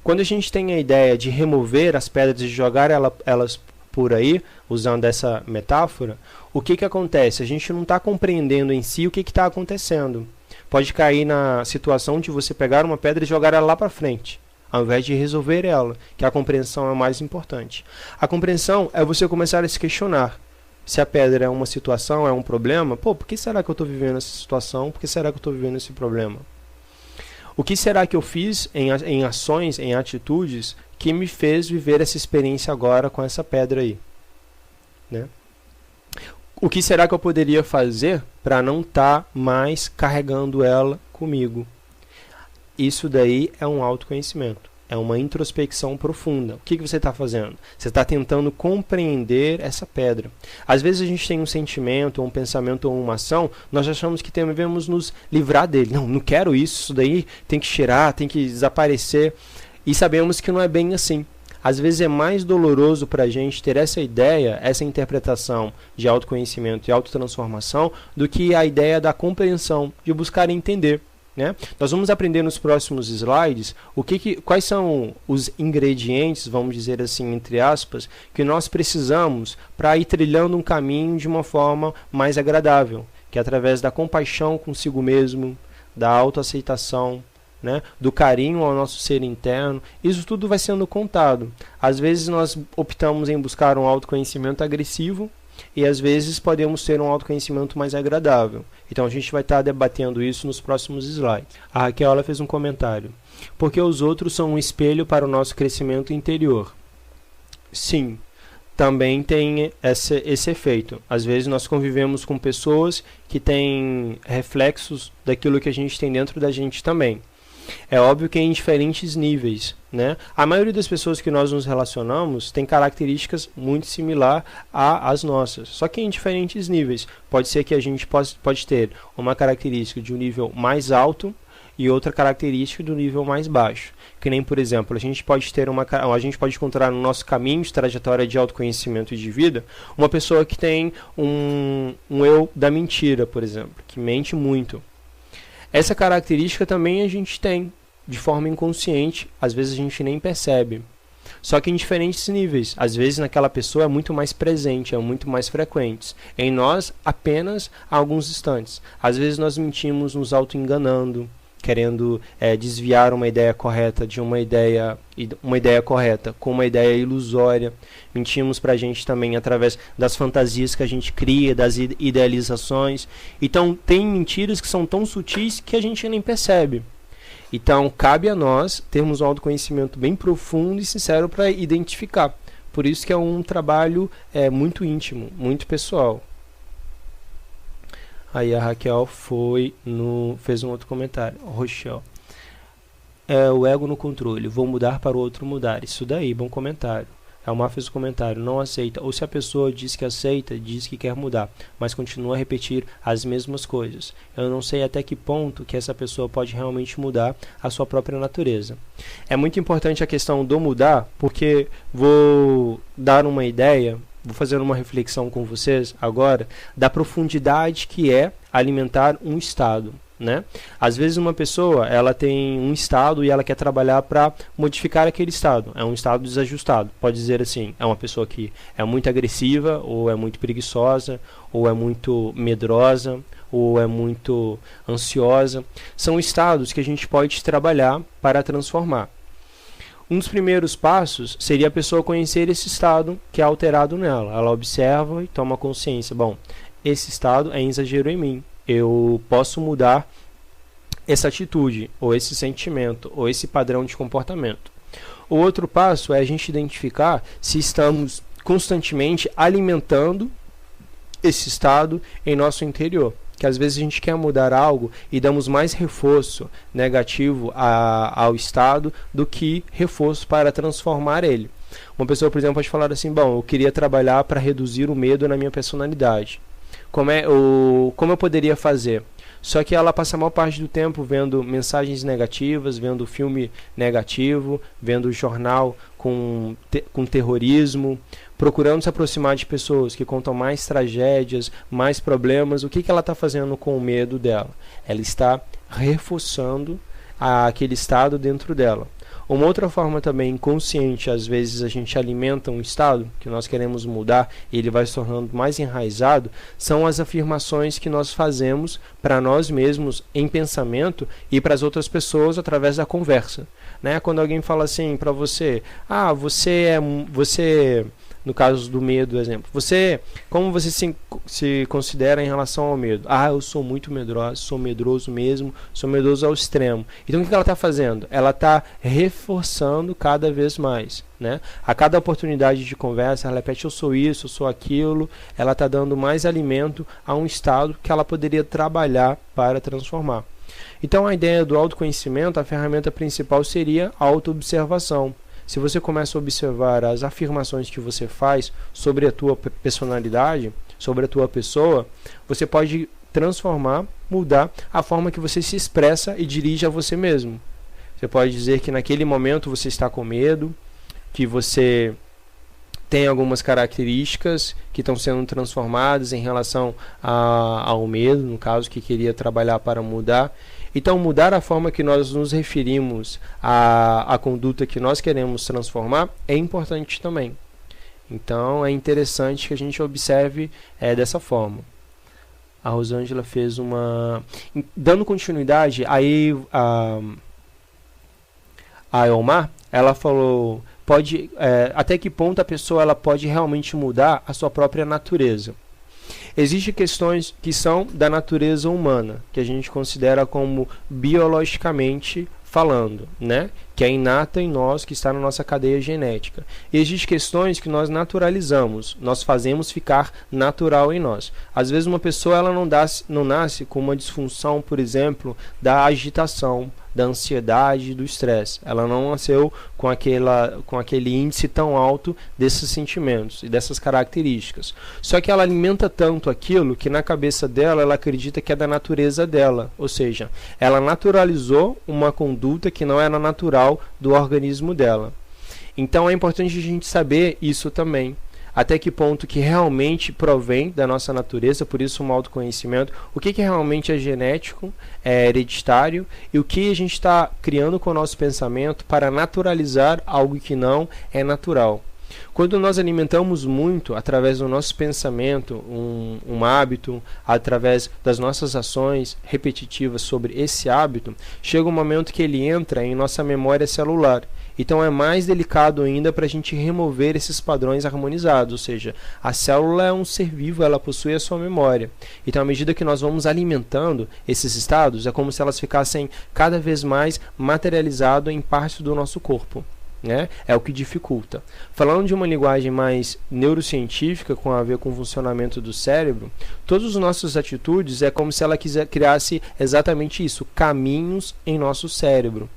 Quando a gente tem a ideia de remover as pedras e jogar elas por aí, usando essa metáfora, o que acontece? A gente não está compreendendo em si o que está acontecendo. Pode cair na situação de você pegar uma pedra e jogar ela lá para frente, ao invés de resolver ela, que a compreensão é o mais importante. A compreensão é você começar a se questionar. Se a pedra é uma situação, é um problema, por que será que eu estou vivendo essa situação? Por que será que eu estou vivendo esse problema? O que será que eu fiz em ações, em atitudes, que me fez viver essa experiência agora com essa pedra aí? Né? O que será que eu poderia fazer para não estar mais carregando ela comigo? Isso daí é um autoconhecimento, é uma introspecção profunda. O que você está fazendo? Você está tentando compreender essa pedra. Às vezes a gente tem um sentimento, um pensamento ou uma ação, nós achamos que devemos nos livrar dele. Não quero isso daí tem que tirar, tem que desaparecer. E sabemos que não é bem assim. Às vezes é mais doloroso para a gente ter essa ideia, essa interpretação de autoconhecimento e autotransformação, do que a ideia da compreensão, de buscar entender. Né? Nós vamos aprender nos próximos slides quais são os ingredientes, vamos dizer assim, entre aspas, que nós precisamos para ir trilhando um caminho de uma forma mais agradável, que é através da compaixão consigo mesmo, da autoaceitação, né, do carinho ao nosso ser interno. Isso tudo vai sendo contado. Às vezes nós optamos em buscar um autoconhecimento agressivo e às vezes podemos ter um autoconhecimento mais agradável. Então a gente vai estar debatendo isso nos próximos slides. A Raquel ela fez um comentário. Porque os outros são um espelho para o nosso crescimento interior. Sim, também tem esse efeito. Às vezes nós convivemos com pessoas que têm reflexos daquilo que a gente tem dentro da gente também. É óbvio que é em diferentes níveis, né? A maioria das pessoas que nós nos relacionamos tem características muito similares às nossas, só que em diferentes níveis. Pode ser que a gente pode ter uma característica de um nível mais alto e outra característica do nível mais baixo. Que nem, por exemplo, a gente pode encontrar no nosso caminho de trajetória de autoconhecimento e de vida uma pessoa que tem um eu da mentira, por exemplo, que mente muito. Essa característica também a gente tem, de forma inconsciente, às vezes a gente nem percebe. Só que em diferentes níveis. Às vezes naquela pessoa é muito mais presente, é muito mais frequente. Em nós, apenas há alguns instantes. Às vezes nós mentimos nos auto-enganando, querendo desviar uma ideia correta de uma ideia correta com uma ideia ilusória. Mentimos para a gente também através das fantasias que a gente cria, das idealizações. Então tem mentiras que são tão sutis que a gente nem percebe. Então cabe a nós termos um autoconhecimento bem profundo e sincero para identificar. Por isso que é um trabalho muito íntimo, muito pessoal. Aí a Raquel fez um outro comentário. Rochelle. O ego no controle. Vou mudar para o outro mudar. Isso daí, bom comentário. A Elmar fez o comentário. Não aceita. Ou se a pessoa diz que aceita, diz que quer mudar, mas continua a repetir as mesmas coisas. Eu não sei até que ponto que essa pessoa pode realmente mudar a sua própria natureza. É muito importante a questão do mudar, porque vou dar uma ideia. Vou fazer uma reflexão com vocês agora da profundidade que é alimentar um estado, né? Às vezes uma pessoa ela tem um estado e ela quer trabalhar para modificar aquele estado. É um estado desajustado. Pode dizer assim, é uma pessoa que é muito agressiva, ou é muito preguiçosa, ou é muito medrosa, ou é muito ansiosa. São estados que a gente pode trabalhar para transformar. Um dos primeiros passos seria a pessoa conhecer esse estado que é alterado nela. Ela observa e toma consciência. Bom, esse estado é exagero em mim. Eu posso mudar essa atitude, ou esse sentimento, ou esse padrão de comportamento. O outro passo é a gente identificar se estamos constantemente alimentando esse estado em nosso interior. Que às vezes a gente quer mudar algo e damos mais reforço negativo ao estado do que reforço para transformar ele. Uma pessoa, por exemplo, pode falar assim, bom, eu queria trabalhar para reduzir o medo na minha personalidade. Como eu poderia fazer? Só que ela passa a maior parte do tempo vendo mensagens negativas, vendo filme negativo, vendo jornal com terrorismo, procurando se aproximar de pessoas que contam mais tragédias, mais problemas. O que ela está fazendo com o medo dela? Ela está reforçando aquele estado dentro dela. Uma outra forma também inconsciente, às vezes a gente alimenta um estado que nós queremos mudar e ele vai se tornando mais enraizado, são as afirmações que nós fazemos para nós mesmos em pensamento e para as outras pessoas através da conversa, né? Quando alguém fala assim para você, você no caso do medo, exemplo, como você se considera em relação ao medo? Eu sou muito medroso, sou medroso mesmo, sou medroso ao extremo. Então o que ela está fazendo? Ela está reforçando cada vez mais, né? A cada oportunidade de conversa, ela repete, eu sou isso, eu sou aquilo, ela está dando mais alimento a um estado que ela poderia trabalhar para transformar. Então a ideia do autoconhecimento, a ferramenta principal seria a autoobservação. Se você começa a observar as afirmações que você faz sobre a tua personalidade, sobre a tua pessoa, você pode transformar, mudar a forma que você se expressa e dirige a você mesmo. Você pode dizer que naquele momento você está com medo, que você tem algumas características que estão sendo transformadas em relação ao medo, no caso, que queria trabalhar para mudar. Então, mudar a forma que nós nos referimos à conduta que nós queremos transformar é importante também. Então, é interessante que a gente observe dessa forma. A Rosângela fez uma... Dando continuidade, aí a Elmar, ela falou, até que ponto a pessoa ela pode realmente mudar a sua própria natureza. Existem questões que são da natureza humana, que a gente considera como biologicamente falando, né? Que é inata em nós, que está na nossa cadeia genética. E existem questões que nós naturalizamos, nós fazemos ficar natural em nós. Às vezes uma pessoa ela não nasce com uma disfunção, por exemplo, da agitação, da ansiedade, do estresse. Ela não nasceu com aquele índice tão alto desses sentimentos e dessas características. Só que ela alimenta tanto aquilo que na cabeça dela ela acredita que é da natureza dela. Ou seja, ela naturalizou uma conduta que não era natural do organismo dela. Então é importante a gente saber isso também. Até que ponto que realmente provém da nossa natureza, por isso um autoconhecimento, o que realmente é genético, é hereditário, e o que a gente está criando com o nosso pensamento para naturalizar algo que não é natural. Quando nós alimentamos muito, através do nosso pensamento, um hábito, através das nossas ações repetitivas sobre esse hábito, chega um momento que ele entra em nossa memória celular. Então é mais delicado ainda para a gente remover esses padrões harmonizados, ou seja, a célula é um ser vivo, ela possui a sua memória. Então à medida que nós vamos alimentando esses estados, é como se elas ficassem cada vez mais materializadas em parte do nosso corpo. Né? É o que dificulta. Falando de uma linguagem mais neurocientífica, com a ver com o funcionamento do cérebro, todas as nossas atitudes é como se ela criasse exatamente isso, caminhos em nosso cérebro.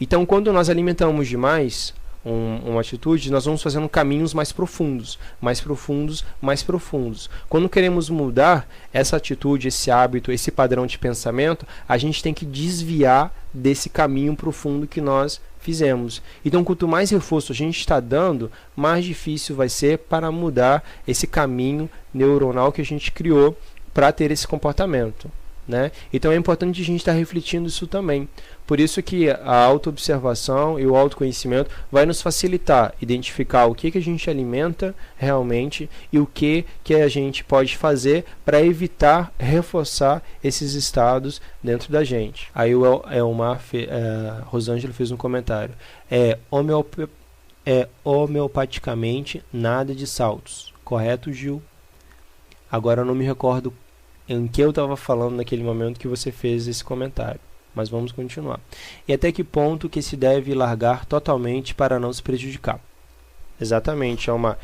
Então, quando nós alimentamos demais uma atitude, nós vamos fazendo caminhos mais profundos, mais profundos, mais profundos. Quando queremos mudar essa atitude, esse hábito, esse padrão de pensamento, a gente tem que desviar desse caminho profundo que nós fizemos. Então, quanto mais reforço a gente está dando, mais difícil vai ser para mudar esse caminho neuronal que a gente criou para ter esse comportamento. Né? Então é importante a gente estar refletindo isso também. Por isso que a autoobservação e o autoconhecimento vai nos facilitar identificar o que a gente alimenta realmente e o que a gente pode fazer para evitar reforçar esses estados dentro da gente. Aí o Elmar, Rosângela fez um comentário. Homeopaticamente nada de saltos. Correto, Gil? Agora eu não me recordo em que eu estava falando naquele momento que você fez esse comentário. Mas vamos continuar. E até que ponto que se deve largar totalmente para não se prejudicar? Exatamente, Elmar.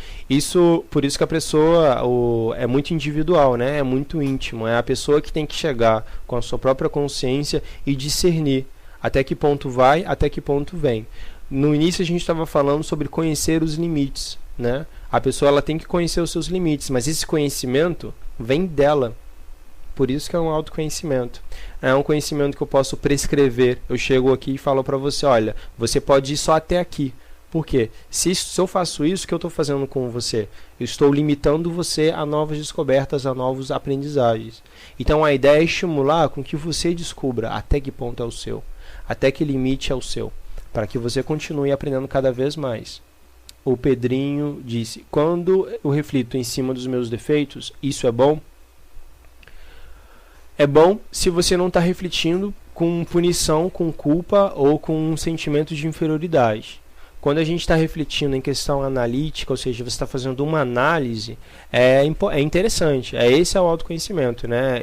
Por isso que a pessoa é muito individual, né? É muito íntimo. É a pessoa que tem que chegar com a sua própria consciência e discernir até que ponto vai, até que ponto vem. No início a gente estava falando sobre conhecer os limites, né? A pessoa ela tem que conhecer os seus limites, mas esse conhecimento vem dela. Por isso que é um autoconhecimento. É um conhecimento que eu posso prescrever. Eu chego aqui e falo para você, olha, você pode ir só até aqui. Por quê? Se eu faço isso, o que eu estou fazendo com você? Eu estou limitando você a novas descobertas, a novos aprendizagens. Então a ideia é estimular com que você descubra até que ponto é o seu. Até que limite é o seu. para que você continue aprendendo cada vez mais. O Pedrinho disse: quando eu reflito em cima dos meus defeitos, isso é bom? É bom se você não está refletindo com punição, com culpa ou com um sentimento de inferioridade. Quando a gente está refletindo em questão analítica, ou seja, você está fazendo uma análise, é interessante. Esse é o autoconhecimento, né?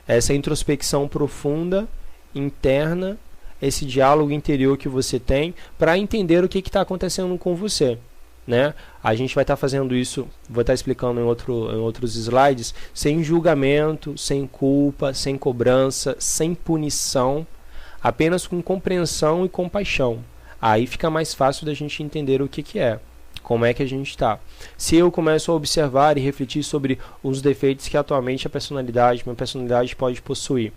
Essa introspecção profunda, interna, esse diálogo interior que você tem para entender o que está acontecendo com você, né? A gente vai estar fazendo isso, vou estar explicando em outros slides, sem julgamento, sem culpa, sem cobrança, sem punição, apenas com compreensão e compaixão. Aí fica mais fácil da gente entender o que é, como é que a gente está. Se eu começo a observar e refletir sobre os defeitos que atualmente minha personalidade pode possuir,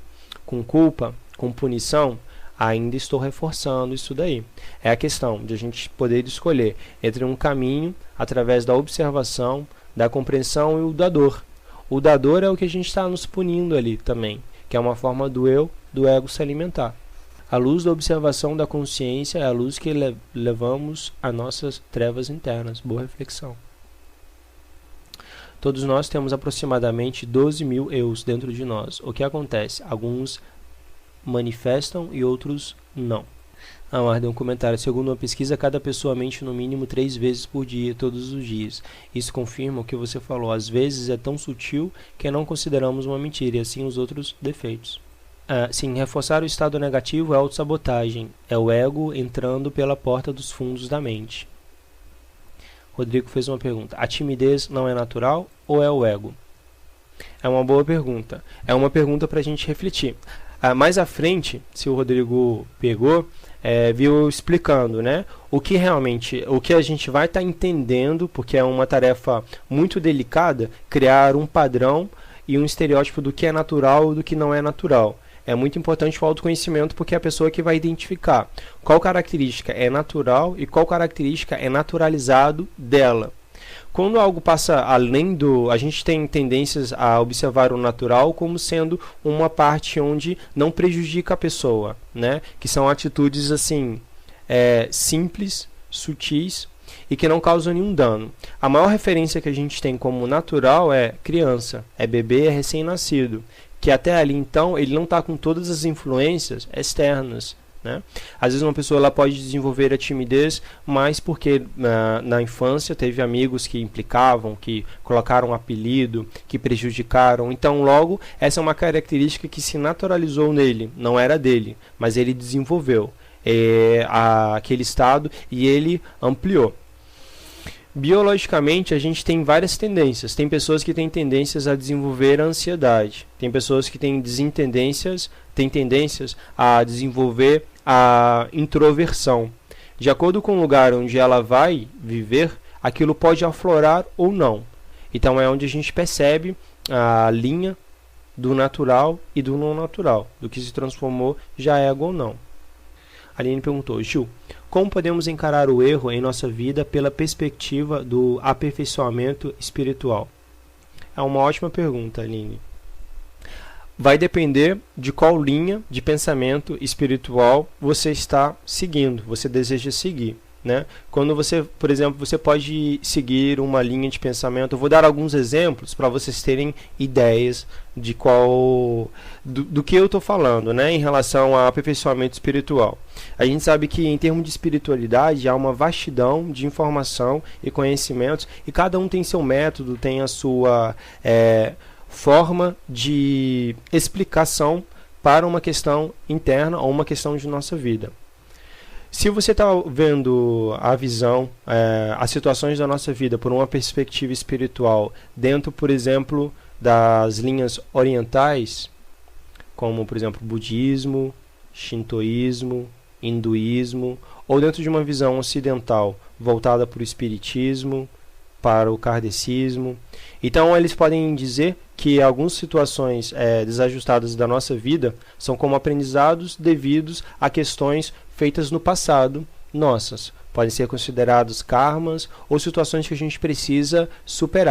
com culpa, com punição, ainda estou reforçando isso daí. É a questão de a gente poder escolher entre um caminho através da observação, da compreensão e o da dor. O da dor é o que a gente está nos punindo ali também, que é uma forma do ego se alimentar. A luz da observação da consciência é a luz que levamos a nossas trevas internas. Boa reflexão. Todos nós temos aproximadamente 12 mil eus dentro de nós. O que acontece? Alguns manifestam e outros não. Deu um comentário. Segundo uma pesquisa, cada pessoa mente no mínimo 3 vezes por dia, todos os dias. Isso confirma o que você falou. Às vezes é tão sutil que não consideramos uma mentira, e assim os outros defeitos. Sim, reforçar o estado negativo é autossabotagem. É o ego entrando pela porta dos fundos da mente. Rodrigo fez uma pergunta. A timidez não é natural ou é o ego? É uma boa pergunta. É uma pergunta para a gente refletir. Mais à frente, se o Rodrigo pegou, viu explicando, né, o que a gente vai estar entendendo, porque é uma tarefa muito delicada, criar um padrão e um estereótipo do que é natural e do que não é natural. É muito importante o autoconhecimento, porque é a pessoa que vai identificar qual característica é natural e qual característica é naturalizado dela. Quando algo passa além do... A gente tem tendências a observar o natural como sendo uma parte onde não prejudica a pessoa, né? Que são atitudes assim, simples, sutis e que não causam nenhum dano. A maior referência que a gente tem como natural é criança, é bebê, é recém-nascido, que até ali então ele não está com todas as influências externas, né? Às vezes uma pessoa ela pode desenvolver a timidez, mas porque na infância teve amigos que implicavam, que colocaram um apelido, que prejudicaram. Então logo essa é uma característica que se naturalizou nele, não era dele, mas ele desenvolveu aquele estado e ele ampliou. Biologicamente, a gente tem várias tendências. Tem pessoas que têm tendências a desenvolver a ansiedade. Tem pessoas que têm tendências a desenvolver a introversão. De acordo com o lugar onde ela vai viver, aquilo pode aflorar ou não. Então é onde a gente percebe a linha do natural e do não natural, do que se transformou já ego ou não. A Aline perguntou: Gil, como podemos encarar o erro em nossa vida pela perspectiva do aperfeiçoamento espiritual? É uma ótima pergunta, Aline. Vai depender de qual linha de pensamento espiritual você está seguindo, você deseja seguir, né? Quando você, por exemplo, você pode seguir uma linha de pensamento. Eu vou dar alguns exemplos para vocês terem ideias de do que eu estou falando, né, em relação ao aperfeiçoamento espiritual. A gente sabe que em termos de espiritualidade há uma vastidão de informação e conhecimentos, e cada um tem seu método, tem a sua forma de explicação para uma questão interna ou uma questão de nossa vida. Se você está vendo a visão, as situações da nossa vida por uma perspectiva espiritual, dentro, por exemplo, das linhas orientais, como, por exemplo, budismo, shintoísmo, hinduísmo, ou dentro de uma visão ocidental, voltada para o espiritismo, para o kardecismo. Então, eles podem dizer que algumas situações desajustadas da nossa vida são como aprendizados devidos a questões feitas no passado nossas. Podem ser considerados karmas ou situações que a gente precisa superar.